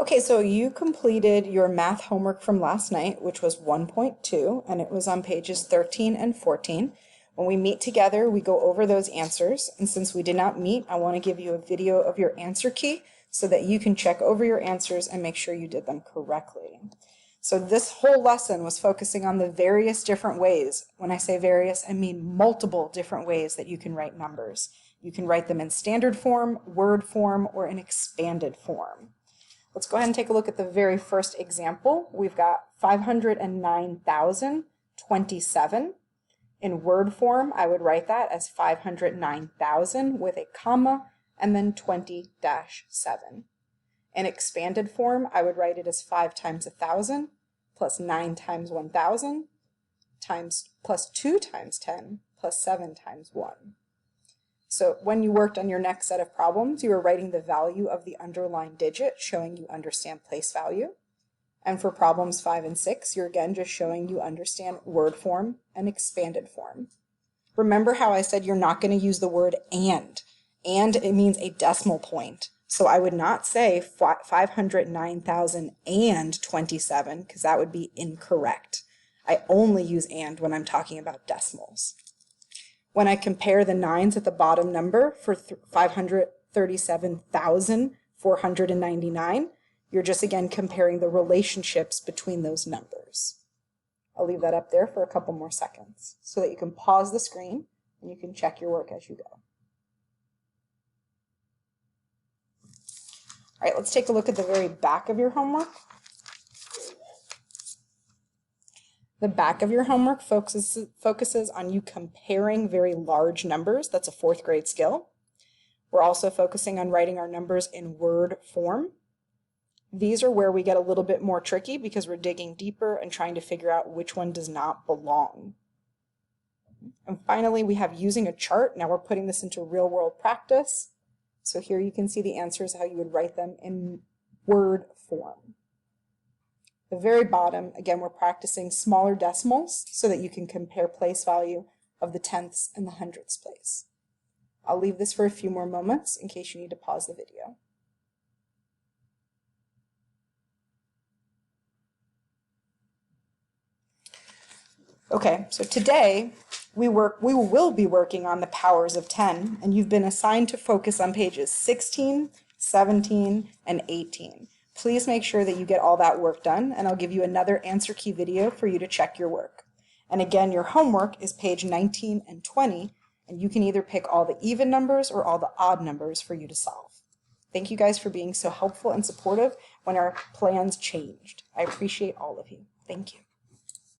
Okay, so you completed your math homework from last night, which was 1.2, and it was on pages 13 and 14. When we meet together, we go over those answers, and since we did not meet, I want to give you a video of your answer key so that you can check over your answers and make sure you did them correctly. So this whole lesson was focusing on the various different ways. When I say various, I mean multiple different ways that you can write numbers. You can write them in standard form, word form, or in expanded form. Let's go ahead and take a look at the very first example. We've got 509,027. In word form, I would write that as 509,000 with a comma and then 20-7. In expanded form, I would write it as 5 times 1,000 plus 9 times 1,000 times plus 2 times 10 plus 7 times 1. So when you worked on your next set of problems, you were writing the value of the underlined digit, showing you understand place value. And for problems 5 and 6, you're again just showing you understand word form and expanded form. Remember how I said you're not going to use the word and. And it means a decimal point. So I would not say 509,027 because that would be incorrect. I only use and when I'm talking about decimals. When I compare the 9s at the bottom number for 537,499, you're just again comparing the relationships between those numbers. I'll leave that up there for a couple more seconds so that you can pause the screen and you can check your work as you go. All right, let's take a look at the very back of your homework. The back of your homework focuses on you comparing very large numbers. That's a 4th grade skill. We're also focusing on writing our numbers in word form. These are where we get a little bit more tricky because we're digging deeper and trying to figure out which one does not belong. And finally, we have using a chart. Now we're putting this into real-world practice. So here you can see the answers, how you would write them in word form. The very bottom, again, we're practicing smaller decimals so that you can compare place value of the tenths and the hundredths place. I'll leave this for a few more moments in case you need to pause the video. Okay, so today we will be working on the powers of 10, and you've been assigned to focus on pages 16, 17, and 18. Please make sure that you get all that work done, and I'll give you another answer key video for you to check your work. And again, your homework is page 19 and 20, and you can either pick all the even numbers or all the odd numbers for you to solve. Thank you guys for being so helpful and supportive when our plans changed. I appreciate all of you. Thank you.